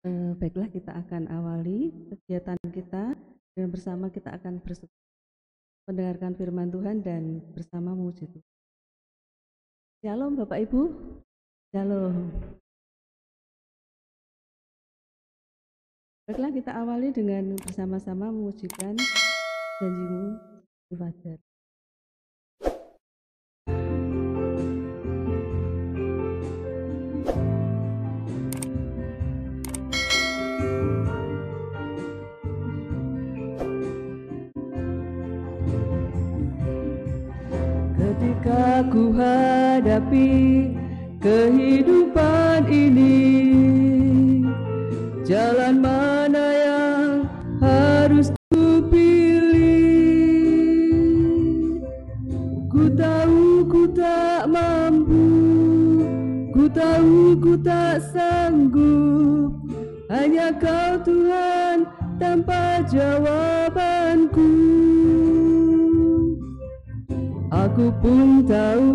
Baiklah, kita akan awali kegiatan kita dan bersama kita akan mendengarkan firman Tuhan dan bersama memuji Tuhan. Shalom Bapak Ibu. Shalom. Baiklah, kita awali dengan bersama-sama memujikan janjimu di fajar. Ketika ku hadapi kehidupan ini, jalan mana yang harus ku pilih? Ku tahu ku tak mampu, ku tahu ku tak sanggup. Hanya Kau Tuhan tanpa jawabanku. Aku pun tahu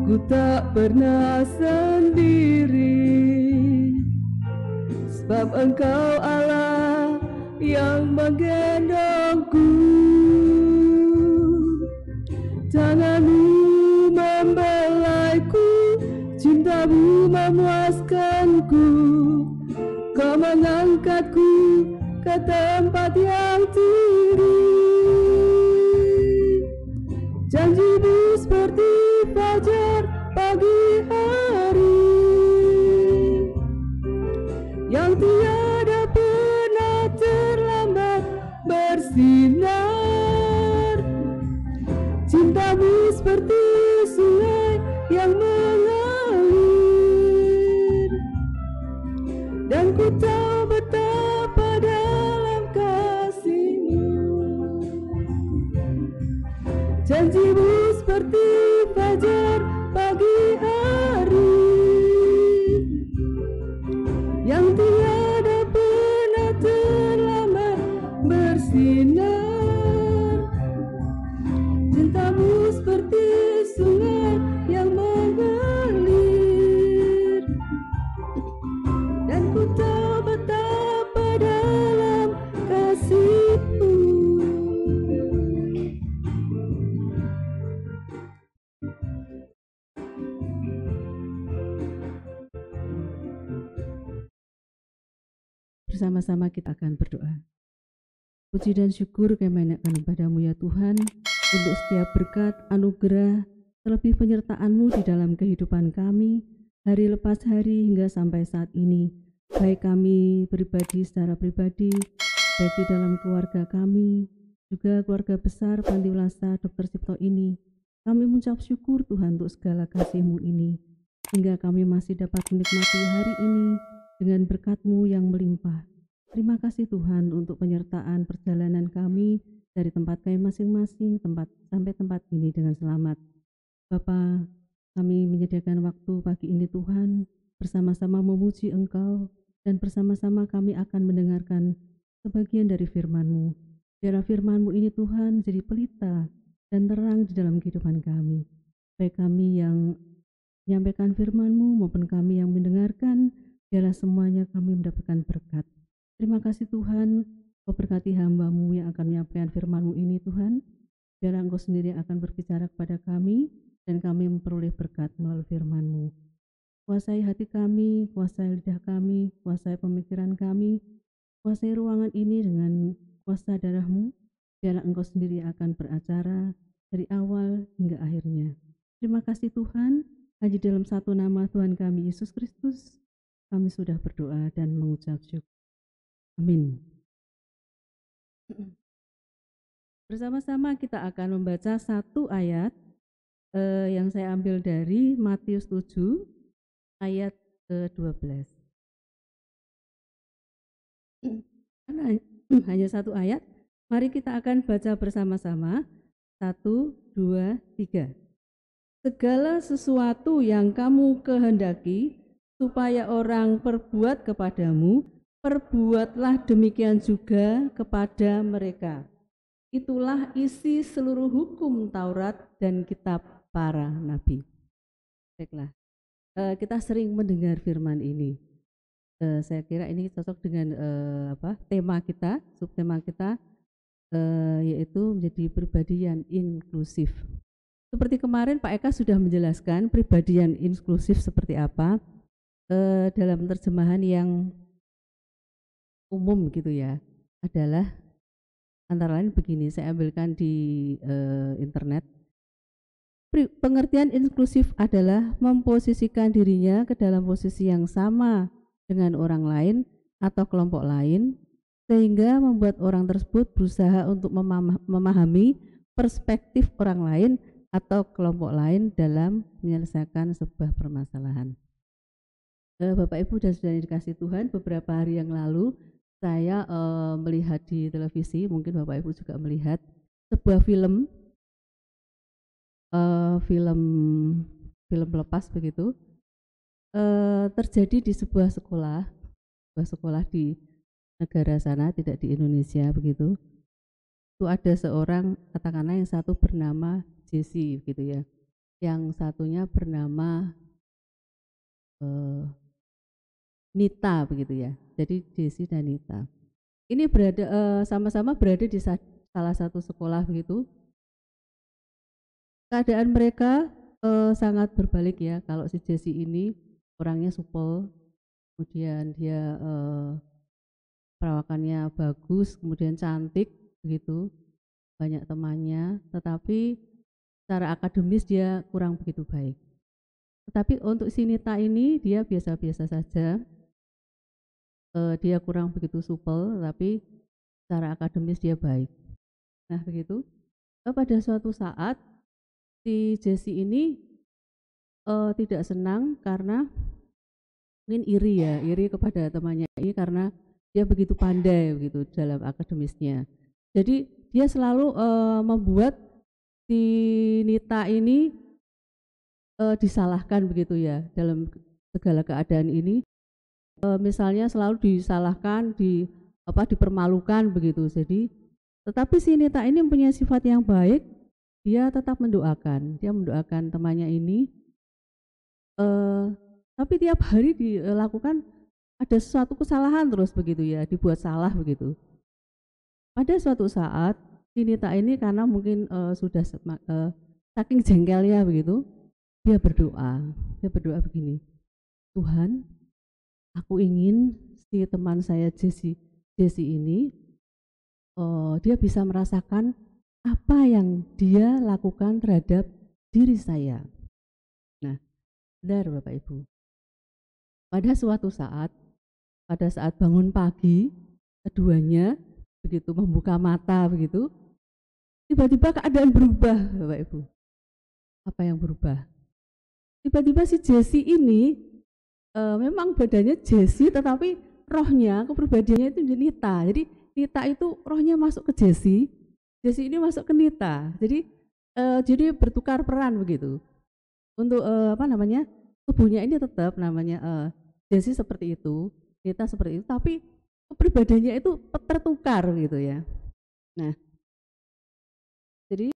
ku tak pernah sendiri, sebab Engkau Allah yang menggendongku. Tangan-Mu membelaiku, cinta-Mu memuaskanku. Kau mengangkatku ke tempat yang tinggi. Janji-Mu seperti fajar pagi hari, yang tiada pernah terlambat bersinar. Cinta-Mu seperti sungai yang mengalir, dan ku tahu betapa dalam kasih-Mu. Janji-Mu seperti fajar pagi hari, yang tiada pernah terlambat bersinar. Cinta-Mu seperti sungai yang mengalir, dan ku tahu betapa dalam kasih-Mu. Bersama-sama kita akan berdoa. Puji dan syukur kami naikkan kepadamu ya Tuhan, untuk setiap berkat, anugerah, terlebih penyertaan-Mu di dalam kehidupan kami, hari lepas hari hingga sampai saat ini. Baik kami pribadi secara pribadi, baik di dalam keluarga kami, juga keluarga besar Panti Welasa Dr. Cipto ini. Kami mengucap syukur Tuhan untuk segala kasih-Mu ini, hingga kami masih dapat menikmati hari ini dengan berkat-Mu yang melimpah. Terima kasih Tuhan untuk penyertaan perjalanan kami dari tempat kami masing-masing sampai tempat ini dengan selamat. Bapa, kami menyediakan waktu pagi ini Tuhan, bersama-sama memuji Engkau, dan bersama-sama kami akan mendengarkan sebagian dari firman-Mu. Biarlah firman-Mu ini Tuhan jadi pelita dan terang di dalam kehidupan kami. Baik kami yang menyampaikan firman-Mu maupun kami yang mendengarkan, biarlah semuanya kami mendapatkan berkat. Terima kasih Tuhan, Kau berkati hamba-Mu yang akan menyampaikan firman-Mu ini Tuhan. Biarlah Engkau sendiri akan berbicara kepada kami, dan kami memperoleh berkat melalui firman-Mu. Kuasai hati kami, kuasai lidah kami, kuasai pemikiran kami, kuasai ruangan ini dengan kuasa darah-Mu. Biarlah Engkau sendiri akan beracara dari awal hingga akhirnya. Terima kasih Tuhan, hanya dalam satu nama Tuhan kami Yesus Kristus, kami sudah berdoa dan mengucap syukur. Amin. Bersama-sama kita akan membaca satu ayat yang saya ambil dari Matius 7 ayat ke-12. Karena hanya satu ayat, mari kita akan baca bersama-sama. 1, 2, 3. Segala sesuatu yang kamu kehendaki supaya orang perbuat kepadamu, perbuatlah demikian juga kepada mereka. Itulah isi seluruh hukum Taurat dan kitab para nabi. Baiklah, kita sering mendengar firman ini. Saya kira ini cocok dengan tema kita, subtema kita, yaitu menjadi pribadi yang inklusif. Seperti kemarin Pak Eka sudah menjelaskan pribadi yang inklusif seperti apa dalam terjemahan yang umum gitu ya, adalah antara lain begini, saya ambilkan di internet. Pengertian inklusif adalah memposisikan dirinya ke dalam posisi yang sama dengan orang lain atau kelompok lain, sehingga membuat orang tersebut berusaha untuk memahami perspektif orang lain atau kelompok lain dalam menyelesaikan sebuah permasalahan. Bapak Ibu dan Saudara yang dikasihi Tuhan, beberapa hari yang lalu saya melihat di televisi, mungkin Bapak Ibu juga melihat sebuah film lepas begitu, terjadi di sebuah sekolah di negara sana, tidak di Indonesia begitu. Itu ada seorang, katakanlah yang satu bernama Jesse gitu ya, yang satunya bernama Nita begitu ya. Jadi Jesse dan Nita ini sama-sama berada di salah satu sekolah begitu. Keadaan mereka sangat berbalik ya. Kalau si Jesse ini orangnya supel, kemudian dia perawakannya bagus, kemudian cantik begitu, banyak temannya, tetapi secara akademis dia kurang begitu baik. Tetapi untuk si Nita ini dia biasa-biasa saja, dia kurang begitu supel, tapi secara akademis dia baik. Nah begitu, pada suatu saat si Jesse ini tidak senang karena mungkin iri kepada temannya ini karena dia begitu pandai begitu dalam akademisnya. Jadi dia selalu membuat si Nita ini disalahkan begitu ya dalam segala keadaan ini. Misalnya selalu disalahkan, dipermalukan begitu. Jadi tetapi si Nita ini punya sifat yang baik. Dia tetap mendoakan, temannya ini, tapi tiap hari dilakukan ada sesuatu kesalahan terus begitu ya, dibuat salah begitu. Pada suatu saat, si Nita ini karena mungkin sudah saking jengkelnya begitu, dia berdoa begini, Tuhan, aku ingin si teman saya Jesse ini, dia bisa merasakan apa yang dia lakukan terhadap diri saya. Nah, benar Bapak Ibu. Pada suatu saat, pada saat bangun pagi, keduanya begitu membuka mata begitu, tiba-tiba keadaan berubah Bapak Ibu. Apa yang berubah? Tiba-tiba si Jesse ini memang badannya Jesse, tetapi rohnya, kepribadiannya itu Nita. Jadi Nita itu rohnya masuk ke Jesse ini masuk ke Nita. Jadi bertukar peran begitu. Untuk tubuhnya ini tetap namanya Jesse seperti itu, Nita seperti itu, tapi kepribadiannya itu tertukar gitu ya. Nah, jadi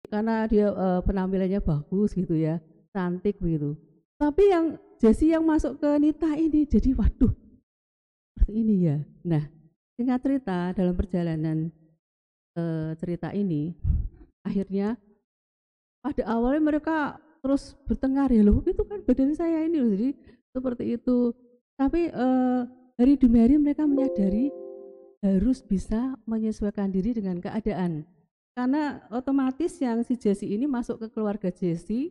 karena dia penampilannya bagus gitu ya, cantik begitu. Tapi yang Jesse yang masuk ke Nita ini jadi waduh, seperti ini ya. Nah, singkat cerita dalam perjalanan cerita ini, akhirnya pada awalnya mereka terus bertengkar ya, loh itu kan badan saya ini loh, jadi seperti itu. Tapi hari demi hari mereka menyadari harus bisa menyesuaikan diri dengan keadaan. Karena otomatis yang si Jesse ini masuk ke keluarga Jesse,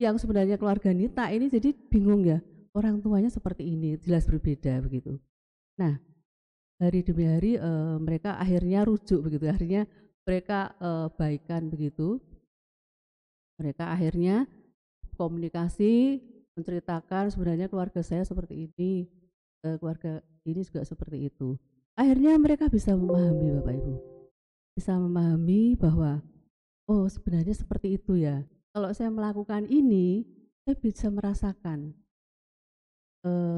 yang sebenarnya keluarga Nita ini jadi bingung ya, orang tuanya seperti ini, jelas berbeda begitu. Nah, hari demi hari mereka akhirnya rujuk begitu, akhirnya mereka baikan begitu. Mereka akhirnya komunikasi, menceritakan sebenarnya keluarga saya seperti ini, keluarga ini juga seperti itu. Akhirnya mereka bisa memahami Bapak Ibu, bisa memahami bahwa oh sebenarnya seperti itu ya. Kalau saya melakukan ini, saya bisa merasakan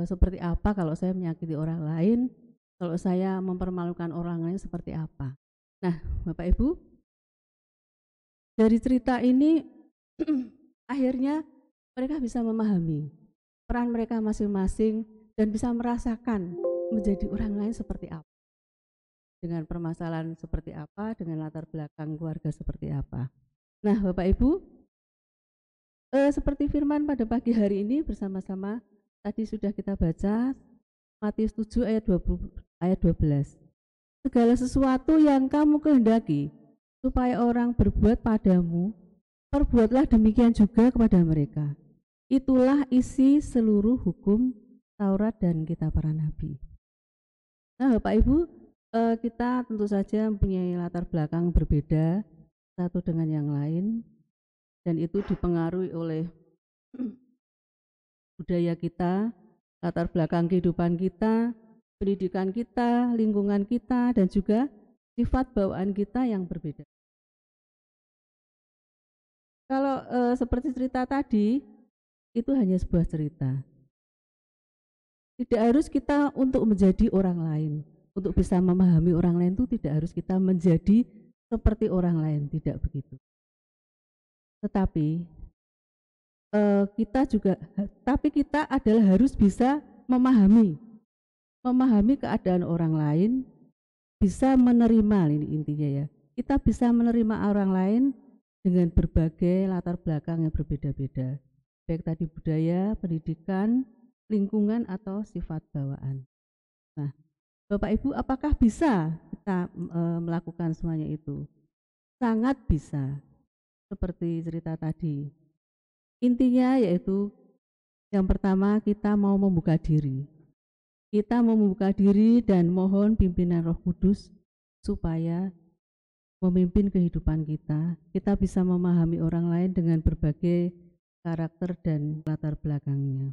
seperti apa kalau saya menyakiti orang lain, kalau saya mempermalukan orang lain seperti apa. Nah, Bapak Ibu, dari cerita ini akhirnya mereka bisa memahami peran mereka masing-masing dan bisa merasakan menjadi orang lain seperti apa, dengan permasalahan seperti apa, dengan latar belakang keluarga seperti apa. Nah, Bapak Ibu, seperti firman pada pagi hari ini bersama-sama tadi sudah kita baca Matius 7 ayat 20 ayat 12. Segala sesuatu yang kamu kehendaki supaya orang berbuat padamu, perbuatlah demikian juga kepada mereka. Itulah isi seluruh hukum Taurat dan kitab para nabi. Nah, Bapak Ibu, kita tentu saja mempunyai latar belakang berbeda satu dengan yang lain, dan itu dipengaruhi oleh budaya kita, latar belakang kehidupan kita, pendidikan kita, lingkungan kita, dan juga sifat bawaan kita yang berbeda. Kalau seperti cerita tadi, itu hanya sebuah cerita. Tidak harus kita untuk menjadi orang lain. Untuk bisa memahami orang lain itu tidak harus kita menjadi seperti orang lain, tidak begitu. Tetapi kita adalah harus bisa memahami keadaan orang lain, bisa menerima, ini intinya ya. Kita bisa menerima orang lain dengan berbagai latar belakang yang berbeda-beda. Baik tadi budaya, pendidikan, lingkungan atau sifat bawaan. Nah, Bapak Ibu, apakah bisa kita melakukan semuanya itu? Sangat bisa. Seperti cerita tadi. Intinya yaitu yang pertama kita mau membuka diri. Kita mau membuka diri dan mohon pimpinan Roh Kudus supaya memimpin kehidupan kita. Kita bisa memahami orang lain dengan berbagai karakter dan latar belakangnya.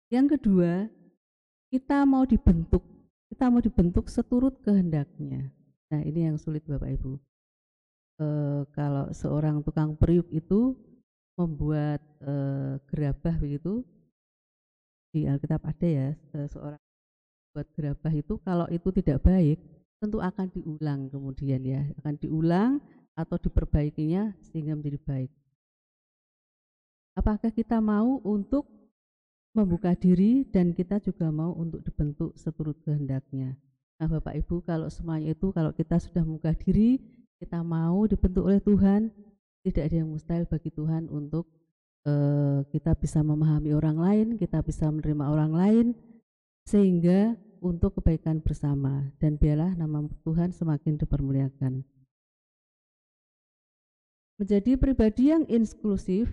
Yang kedua, kita mau dibentuk. Kita mau dibentuk seturut kehendaknya. Nah, ini yang sulit Bapak Ibu. Kalau seorang tukang periuk itu membuat gerabah begitu, di Alkitab ada ya, seorang buat gerabah itu kalau itu tidak baik, tentu akan diulang kemudian ya, akan diulang atau diperbaikinya sehingga menjadi baik. Apakah kita mau untuk membuka diri dan kita juga mau untuk dibentuk seturut kehendaknya? Nah, Bapak Ibu, kalau semuanya itu kalau kita sudah membuka diri, kita mau dibentuk oleh Tuhan, tidak ada yang mustahil bagi Tuhan untuk kita bisa memahami orang lain, kita bisa menerima orang lain, sehingga untuk kebaikan bersama, dan biarlah nama Tuhan semakin dipermuliakan. Menjadi pribadi yang inklusif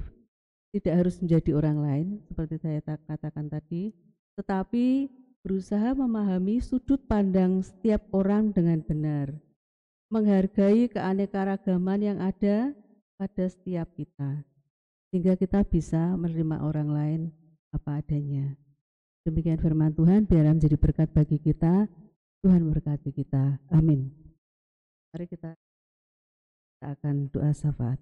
tidak harus menjadi orang lain seperti saya katakan tadi, tetapi berusaha memahami sudut pandang setiap orang dengan benar, menghargai keanekaragaman yang ada pada setiap kita, sehingga kita bisa menerima orang lain apa adanya. Demikian firman Tuhan, biarlah menjadi berkat bagi kita. Tuhan memberkati kita. Amin. Mari kita akan doa syafaat.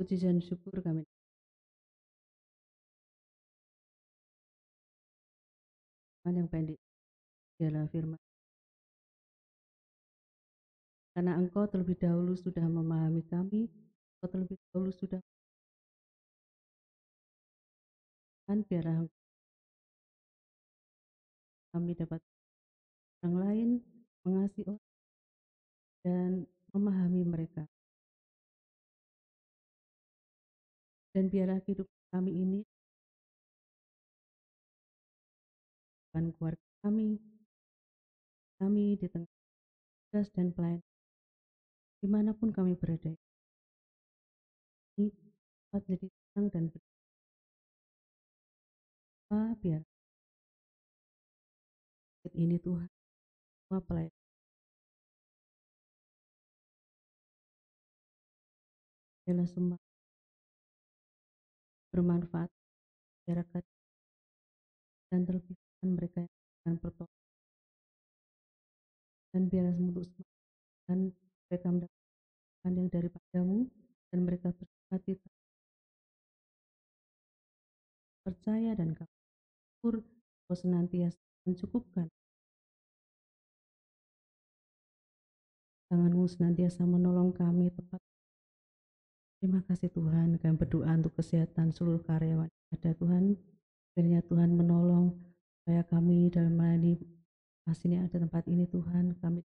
Puji dan syukur kami yang pendek dalam firman. Karena Engkau terlebih dahulu sudah memahami kami, Engkau terlebih dahulu sudah biarlah kami dapat orang lain mengasihi orang dan memahami mereka. Dan biarlah hidup kami ini dan keluarga kami di tengah tugas dan pelayanan dimanapun kami berada, ini dapat jadi tenang dan berdoa biar ini Tuhan semua pelayan adalah semua bermanfaat masyarakat dan terlebih mereka yang melakukan pertolongan, dan biarlah untuk semua mereka mendapatkan yang daripadamu, dan mereka berhati percaya dan kabur kau senantiasa mencukupkan, tanganmu senantiasa menolong kami tepat. Terima kasih Tuhan, kami berdoa untuk kesehatan seluruh karyawan yang ada Tuhan. Kiranya Tuhan menolong supaya kami dalam melayani pasien yang ada tempat ini Tuhan. Kami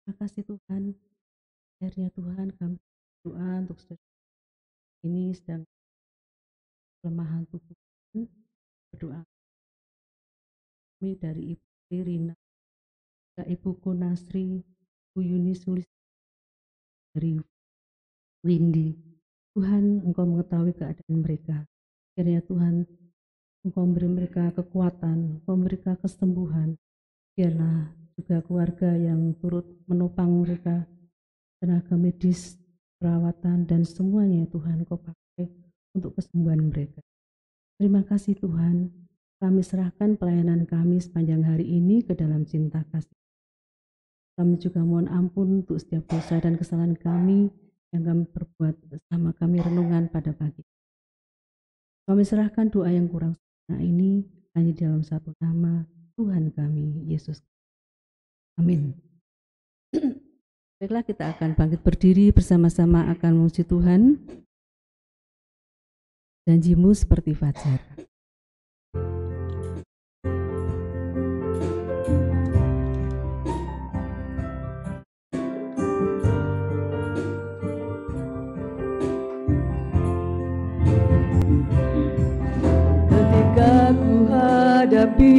terima kasih Tuhan. Akhirnya Tuhan kami berdoa untuk saudara ini sedang kelemahan tubuh Tuhan. Berdoa kami dari Ibu Rina, Ibu Konasri, Bu Yuni Sulis, dari Windy. Tuhan, Engkau mengetahui keadaan mereka. Kiranya Tuhan, Engkau memberi mereka kekuatan, Engkau memberikan kesembuhan. Biarlah juga keluarga yang turut menopang mereka, tenaga medis, perawatan, dan semuanya Tuhan Engkau pakai untuk kesembuhan mereka. Terima kasih Tuhan, kami serahkan pelayanan kami sepanjang hari ini ke dalam cinta kasih. Kami juga mohon ampun untuk setiap dosa dan kesalahan kami yang kami perbuat bersama kami renungan pada pagi. Kami serahkan doa yang kurang sempurna ini hanya dalam satu nama Tuhan kami, Yesus. Amin. Baiklah, kita akan bangkit berdiri bersama-sama akan memuji Tuhan. Janjimu seperti fajar. Ketika ku hadapi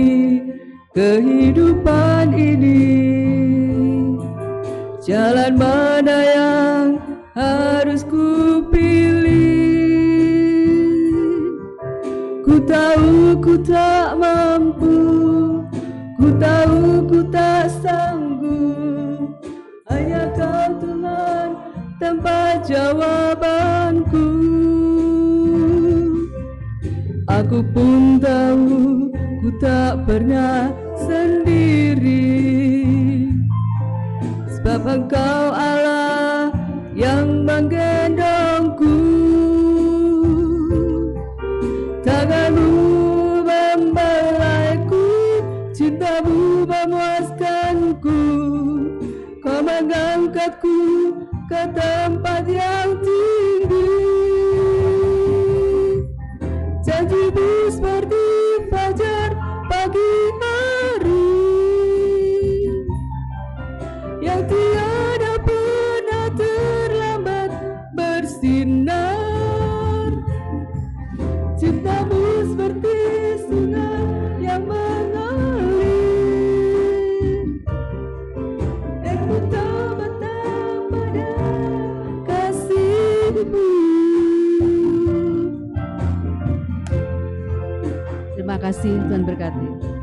kehidupan ini, jalan mana yang harus ku pilih? Ku tahu ku tak mampu, ku tahu ku tak sanggup. Hanya Kau Tuhan tempat jawabanku. Aku pun tahu ku tak pernah sendiri, sebab Engkau Allah yang menggendongku. Tanganmu membelaiku, cintamu memuaskanku. Kau mengangkatku ke tempat yang tinggi. Janjimu seperti fajar pagi hari yang tiada pernah terlambat bersinar. Cintamu seperti sungai yang mengalir, dan ku tahu betapa kasih-Mu. Terima kasih, Tuhan berkati.